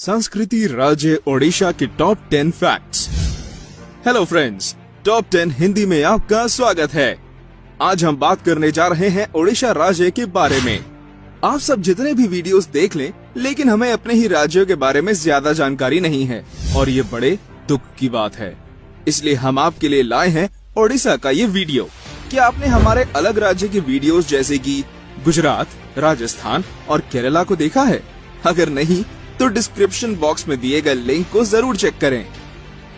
संस्कृति राज्य ओडिशा के top 10 facts. Hello friends, top 10 Hindi में आपका स्वागत है। आज हम बात करने जा रहे हैं ओडिशा राज्य के बारे में। आप सब जितने भी वीडियोस देख लें, लेकिन हमें अपने ही राज्यों के बारे में ज्यादा जानकारी नहीं है और ये बड़े दुख की बात है। इसलिए हम आपके लिए लाए हैं ओडिशा का ये वीडियो। क्या आपने हमारे अलग राज्य के वीडियोस जैसे कि गुजरात, राजस्थान और केरला को देखा है? अगर नहीं तो डिस्क्रिप्शन बॉक्स में दिए गए लिंक को जरूर चेक करें।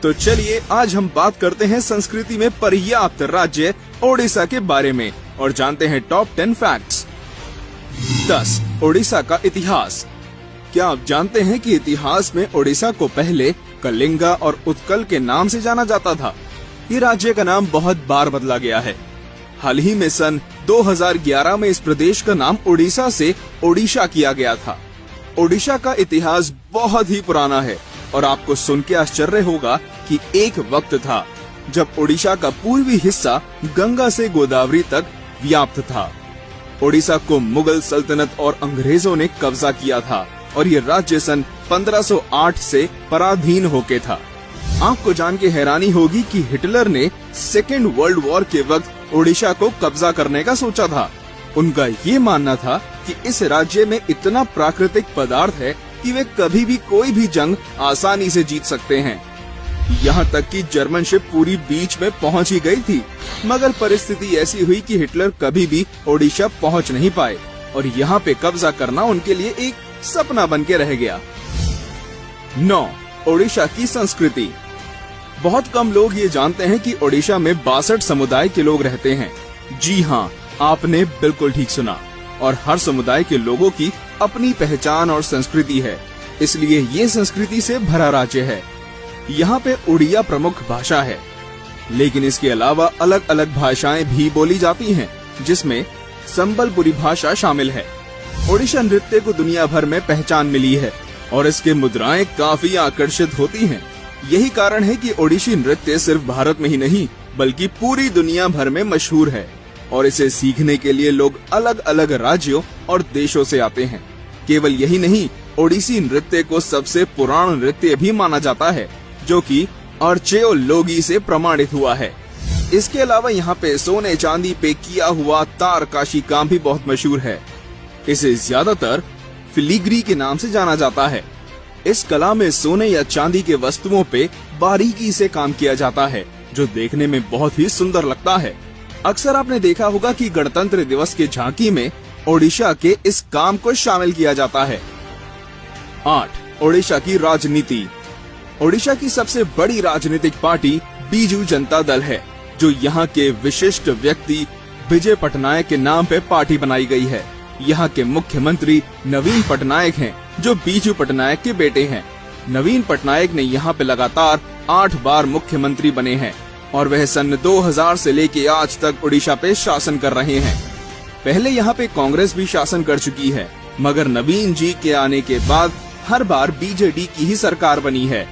तो चलिए आज हम बात करते हैं संस्कृति में पर्याप्त राज्य ओडिशा के बारे में और जानते हैं टॉप 10 फैक्ट्स। 10. ओडिशा का इतिहास। क्या आप जानते हैं कि इतिहास में ओडिशा को पहले कलिंगा और उत्कल के नाम से जाना जाता था? ये राज्य का नाम बहुत बार बदला गया है। हाल ही में सन 2011 में इस प्रदेश का नाम ओडिशा से ओडिशा किया गया था। ओडिशा का इतिहास बहुत ही पुराना है और आपको सुन के आश्चर्य होगा कि एक वक्त था जब ओडिशा का पूर्वी हिस्सा गंगा से गोदावरी तक व्याप्त था। ओडिशा को मुगल सल्तनत और अंग्रेजों ने कब्जा किया था और ये राज्य सन 1508 से पराधीन होके था। आपको जान के हैरानी होगी कि हिटलर ने सेकेंड वर्ल्ड वॉर के वक्त ओडिशा को कब्जा करने का सोचा था। उनका ये मानना था कि इस राज्य में इतना प्राकृतिक पदार्थ है कि वे कभी भी कोई भी जंग आसानी से जीत सकते हैं। यहाँ तक कि जर्मन शिप पूरी बीच में पहुँच ही गई थी, मगर परिस्थिति ऐसी हुई कि हिटलर कभी भी ओडिशा पहुँच नहीं पाए और यहाँ पे कब्जा करना उनके लिए एक सपना बन के रह गया। 9. ओडिशा की संस्कृति। बहुत कम लोग ये जानते हैं कि ओडिशा में 62 समुदाय के लोग रहते हैं। जी हाँ, आपने बिल्कुल ठीक सुना। और हर समुदाय के लोगों की अपनी पहचान और संस्कृति है, इसलिए ये संस्कृति से भरा राज्य है। यहाँ पे उड़िया प्रमुख भाषा है, लेकिन इसके अलावा अलग अलग भाषाएं भी बोली जाती हैं, जिसमें संबलपुरी भाषा शामिल है। ओडिशा नृत्य को दुनिया भर में पहचान मिली है और इसके मुद्राएं काफी आकर्षित होती हैं। यही कारण है कि ओडिशी नृत्य सिर्फ भारत में ही नहीं बल्कि पूरी दुनिया भर में मशहूर है और इसे सीखने के लिए लोग अलग अलग राज्यों और देशों से आते हैं। केवल यही नहीं, ओडिसी नृत्य को सबसे पुराना नृत्य भी माना जाता है, जो कि आर्चेओलोगी से प्रमाणित हुआ है। इसके अलावा यहाँ पे सोने चांदी पे किया हुआ तारकाशी काम भी बहुत मशहूर है। इसे ज्यादातर फिलीग्री के नाम से जाना जाता है। इस कला में सोने या चांदी के वस्तुओं पे बारीकी से काम किया जाता है, जो देखने में बहुत ही सुंदर लगता है। अक्सर आपने देखा होगा कि गणतंत्र दिवस की झांकी में ओडिशा के इस काम को शामिल किया जाता है। 8. ओडिशा की राजनीति। ओडिशा की सबसे बड़ी राजनीतिक पार्टी बीजू जनता दल है, जो यहाँ के विशिष्ट व्यक्ति विजय पटनायक के नाम पे पार्टी बनाई गई है। यहाँ के मुख्यमंत्री नवीन पटनायक हैं, जो बीजू पटनायक के बेटे हैं। नवीन पटनायक ने यहाँ पे लगातार 8 बार मुख्यमंत्री बने हैं और वह सन 2000 से लेके आज तक ओडिशा पे शासन कर रहे हैं। पहले यहाँ पे कांग्रेस भी शासन कर चुकी है, मगर नवीन जी के आने के बाद हर बार बीजेडी की ही सरकार बनी है।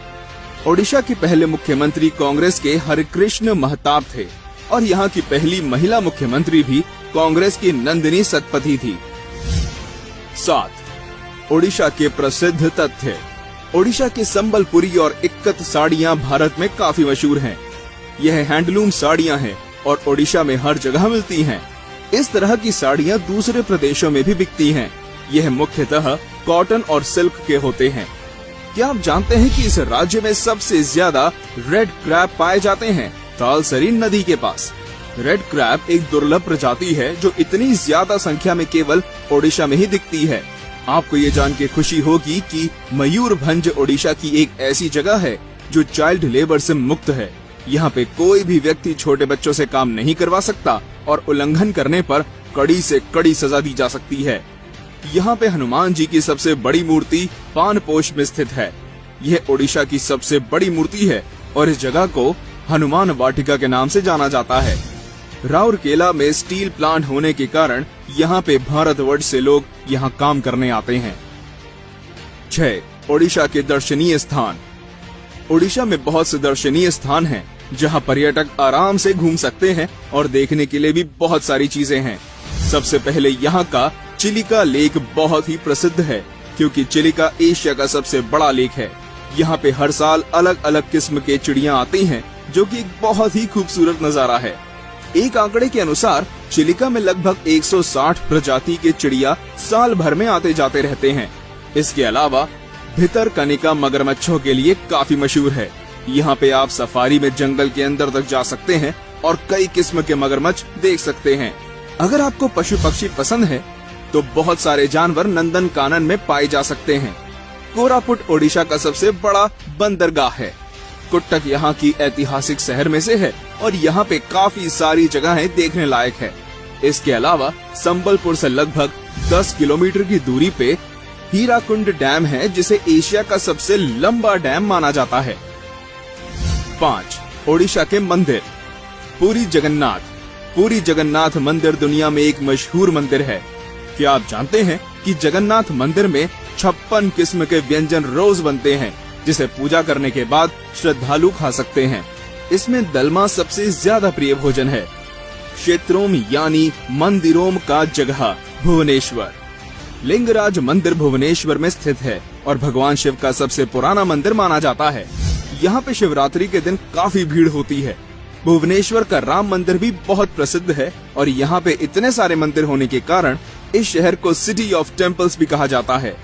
ओडिशा के पहले मुख्यमंत्री कांग्रेस के हरिकृष्ण महताब थे और यहाँ की पहली महिला मुख्यमंत्री भी कांग्रेस की नंदिनी सतपथी थी। 7. ओडिशा के प्रसिद्ध तथ्य। ओडिशा के संबलपुरी और इक्कत साड़ियाँ भारत में काफी मशहूर हैं। यह हैंडलूम साड़ियाँ हैं और ओडिशा में हर जगह मिलती हैं। इस तरह की साड़ियाँ दूसरे प्रदेशों में भी बिकती हैं। यह मुख्यतः कॉटन और सिल्क के होते हैं। क्या आप जानते हैं कि इस राज्य में सबसे ज्यादा रेड क्रैब पाए जाते हैं तालसरी नदी के पास? रेड क्रैब एक दुर्लभ प्रजाति है जो इतनी ज्यादा संख्या में केवल ओडिशा में ही दिखती है। आपको ये जान के खुशी होगी कि मयूरभंज ओडिशा की एक ऐसी जगह है जो चाइल्ड लेबर से मुक्त है। यहाँ पे कोई भी व्यक्ति छोटे बच्चों से काम नहीं करवा सकता और उल्लंघन करने पर कड़ी से कड़ी सजा दी जा सकती है। यहाँ पे हनुमान जी की सबसे बड़ी मूर्ति पानपोष में स्थित है। यह ओडिशा की सबसे बड़ी मूर्ति है और इस जगह को हनुमान वाटिका के नाम से जाना जाता है। राउरकेला में स्टील प्लांट होने के कारण यहाँ पे भारतवर्ष से लोग यहाँ काम करने आते हैं। 6. ओडिशा के दर्शनीय स्थान। ओडिशा में बहुत से दर्शनीय स्थान हैं, जहां पर्यटक आराम से घूम सकते हैं और देखने के लिए भी बहुत सारी चीजें हैं। सबसे पहले यहाँ का चिलिका लेक बहुत ही प्रसिद्ध है, क्योंकि चिलिका एशिया का सबसे बड़ा लेक है। यहाँ पे हर साल अलग अलग किस्म के चिड़िया आती हैं, जो कि एक बहुत ही खूबसूरत नजारा है। एक आंकड़े के अनुसार चिलिका में लगभग 160 प्रजाति के चिड़िया साल भर में आते जाते रहते हैं। इसके अलावा भितरकनिका मगरमच्छों के लिए काफी मशहूर है। यहाँ पे आप सफारी में जंगल के अंदर तक जा सकते हैं और कई किस्म के मगरमच्छ देख सकते हैं। अगर आपको पशु पक्षी पसंद है तो बहुत सारे जानवर नंदन कानन में पाए जा सकते हैं। कोरापुट ओडिशा का सबसे बड़ा बंदरगाह है। कुट्टक यहाँ की ऐतिहासिक शहर में से है और यहाँ पे काफी सारी जगहें देखने लायक है। इसके अलावा संबलपुर से लगभग 10 किलोमीटर की दूरी पे हीराकुंड डैम है, जिसे एशिया का सबसे लंबा डैम माना जाता है। 5. ओडिशा के मंदिर। पुरी जगन्नाथ मंदिर दुनिया में एक मशहूर मंदिर है। क्या आप जानते हैं कि जगन्नाथ मंदिर में 56 किस्म के व्यंजन रोज बनते हैं, जिसे पूजा करने के बाद श्रद्धालु खा सकते हैं। इसमें दलमा सबसे ज्यादा प्रिय भोजन है। क्षेत्रोम यानी मंदिरों का जगह भुवनेश्वर। लिंगराज मंदिर भुवनेश्वर में स्थित है और भगवान शिव का सबसे पुराना मंदिर माना जाता है। यहाँ पे शिवरात्रि के दिन काफी भीड़ होती है। भुवनेश्वर का राम मंदिर भी बहुत प्रसिद्ध है और यहाँ पे इतने सारे मंदिर होने के कारण इस शहर को सिटी ऑफ टेम्पल्स भी कहा जाता है।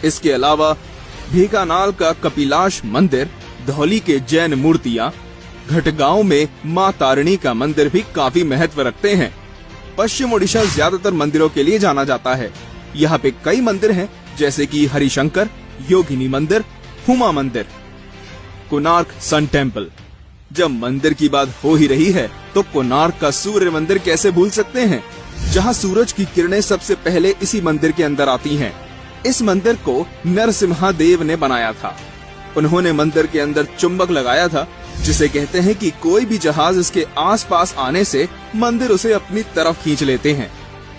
इसके अलावा ढेंकानाल का कपिलाश मंदिर, धौली के जैन मूर्तियाँ, घटगांव में माँ तारिणी का मंदिर भी काफी महत्व रखते हैं। पश्चिम ओडिशा ज्यादातर मंदिरों के लिए जाना जाता है। यहाँ पे कई मंदिर हैं, जैसे कि हरिशंकर, योगिनी मंदिर, हुमा मंदिर, कोणार्क सन टेम्पल। जब मंदिर की बात हो ही रही है तो कोणार्क का सूर्य मंदिर कैसे भूल सकते हैं, जहाँ सूरज की किरणें सबसे पहले इसी मंदिर के अंदर आती हैं। इस मंदिर को नरसिम्हा देव ने बनाया था। उन्होंने मंदिर के अंदर चुंबक लगाया था, जिसे कहते हैं कि कोई भी जहाज इसके आसपास आने से मंदिर उसे अपनी तरफ खींच लेते हैं।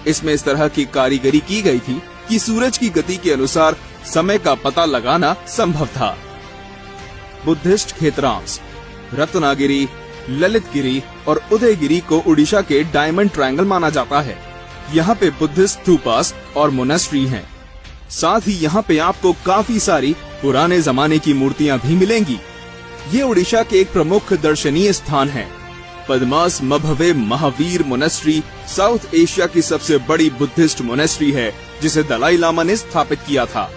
इसमें इस तरह की कारीगरी की गई थी कि सूरज की गति के अनुसार समय का पता लगाना संभव था। बुद्धिस्ट क्षेत्रांश। रत्नागिरी, ललितगिरी और उदयगिरी को उड़ीसा के डायमंड ट्रायंगल माना जाता है। यहाँ पे बुद्धिस्ट स्तूपास और मोनेस्ट्री हैं। साथ ही यहाँ पे आपको काफी सारी पुराने जमाने की मूर्तियाँ भी मिलेंगी। ये उड़ीसा के एक प्रमुख दर्शनीय स्थान है। पद्मास मभवे महावीर मोनेस्ट्री साउथ एशिया की सबसे बड़ी बुद्धिस्ट मोनेस्ट्री है, जिसे दलाई लामा ने स्थापित किया था।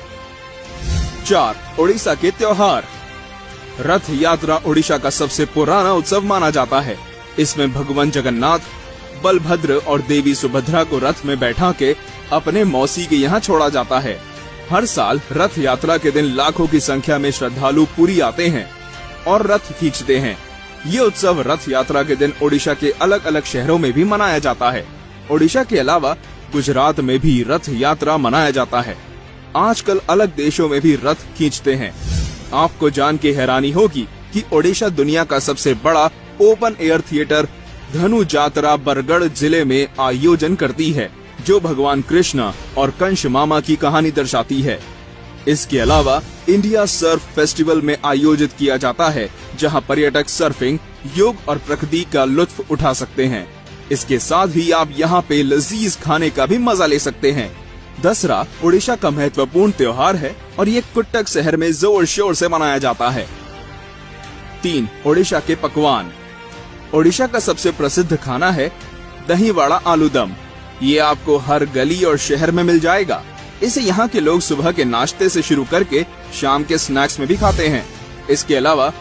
4. ओडिशा के त्योहार। रथ यात्रा ओडिशा का सबसे पुराना उत्सव माना जाता है। इसमें भगवान जगन्नाथ, बलभद्र और देवी सुभद्रा को रथ में बैठा के अपने मौसी के यहाँ छोड़ा जाता है। हर साल रथ यात्रा के दिन लाखों की संख्या में श्रद्धालु पुरी आते हैं और रथ खींचते हैं। ये उत्सव रथ यात्रा के दिन ओडिशा के अलग अलग शहरों में भी मनाया जाता है। ओडिशा के अलावा गुजरात में भी रथ यात्रा मनाया जाता है। आजकल अलग देशों में भी रथ खींचते हैं। आपको जान के हैरानी होगी कि ओडिशा दुनिया का सबसे बड़ा ओपन एयर थिएटर धनु जात्रा बरगढ़ जिले में आयोजन करती है, जो भगवान कृष्ण और कंस मामा की कहानी दर्शाती है। इसके अलावा इंडिया सर्फ फेस्टिवल में आयोजित किया जाता है, जहां पर्यटक सर्फिंग, योग और प्रकृति का लुत्फ उठा सकते हैं। इसके साथ ही आप यहां पे लजीज खाने का भी मजा ले सकते हैं। दसरा ओडिशा का महत्वपूर्ण त्योहार है और ये कुट्टक शहर में जोर शोर से मनाया जाता है। 3. ओडिशा के पकवान। ओडिशा का सबसे प्रसिद्ध खाना है दही वड़ा आलूदम। ये आपको हर गली और शहर में मिल जाएगा। इसे यहाँ के लोग सुबह के नाश्ते से शुरू करके शाम के स्नैक्स में भी खाते हैं। इसके अलावा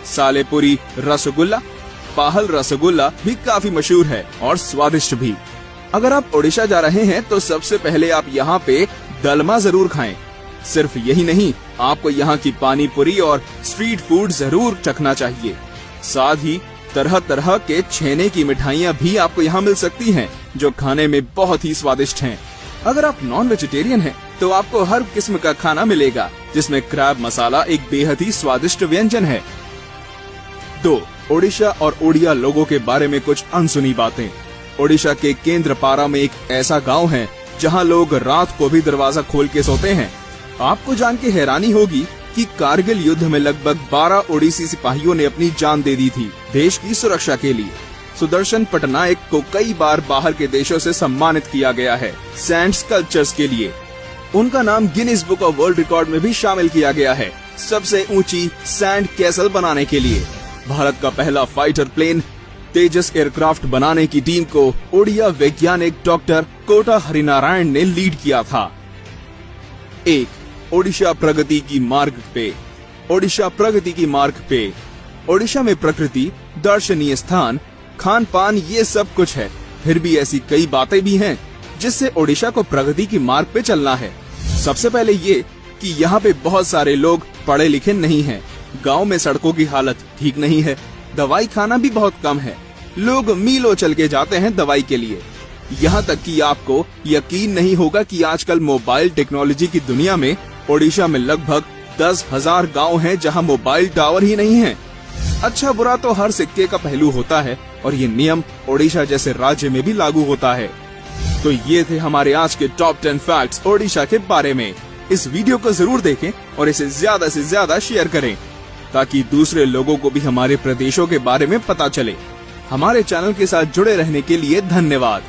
सालेपुरी रसगुल्ला, पाहल रसगुल्ला भी काफी मशहूर है और स्वादिष्ट भी। अगर आप ओडिशा जा रहे हैं तो सबसे पहले आप यहाँ पे दलमा जरूर खाएं। सिर्फ यही नहीं, आपको यहाँ की पानी पूरी और स्ट्रीट फूड जरूर चखना चाहिए। साथ ही तरह तरह के छेने की मिठाइयाँ भी आपको यहाँ मिल सकती हैं, जो खाने में बहुत ही स्वादिष्ट हैं। अगर आप नॉन वेजिटेरियन हैं, तो आपको हर किस्म का खाना मिलेगा, जिसमें क्रैब मसाला एक बेहद ही स्वादिष्ट व्यंजन है। 2. ओडिशा और ओडिया लोगों के बारे में कुछ अनसुनी बातें। ओडिशा के केंद्रपारा में एक ऐसा गांव है जहां लोग रात को भी दरवाजा खोल के सोते हैं। आपको जान के हैरानी होगी कि कारगिल युद्ध में लगभग 12 ओडिसी सिपाहियों ने अपनी जान दे दी थी देश की सुरक्षा के लिए। सुदर्शन पटनायक को कई बार बाहर के देशों से सम्मानित किया गया है सैंड स्कल्पचर्स के लिए। उनका नाम Guinness book of world record में भी शामिल किया गया है सबसे ऊंची सैंड कैसल बनाने के लिए। भारत का पहला फाइटर प्लेन तेजस एयरक्राफ्ट बनाने की टीम को ओडिया वैज्ञानिक डॉक्टर कोटा हरिनारायण ने लीड किया था। 1. ओडिशा प्रगति की मार्ग पे। ओडिशा प्रगति की मार्ग पे। ओडिशा में प्रकृति, दर्शनीय स्थान, खान पान ये सब कुछ है, फिर भी ऐसी कई बातें भी हैं जिससे ओडिशा को प्रगति की मार्ग पे चलना है। सबसे पहले ये कि यहाँ पे बहुत सारे लोग पढ़े लिखे नहीं हैं, गांव में सड़कों की हालत ठीक नहीं है, दवाई खाना भी बहुत कम है, लोग मीलों चल के जाते हैं दवाई के लिए। यहाँ तक कि आपको यकीन नहीं होगा कि आजकल मोबाइल टेक्नोलॉजी की दुनिया में ओडिशा में लगभग 10,000 गांव हैं जहां मोबाइल टावर ही नहीं है। अच्छा बुरा तो हर सिक्के का पहलू होता है और ये नियम ओडिशा जैसे राज्य में भी लागू होता है। तो ये थे हमारे आज के टॉप 10 फैक्ट्स ओडिशा के बारे में। इस वीडियो को जरूर देखें और इसे ज्यादा से ज्यादा शेयर करें ताकि दूसरे लोगों को भी हमारे प्रदेशों के बारे में पता चले। हमारे चैनल के साथ जुड़े रहने के लिए धन्यवाद।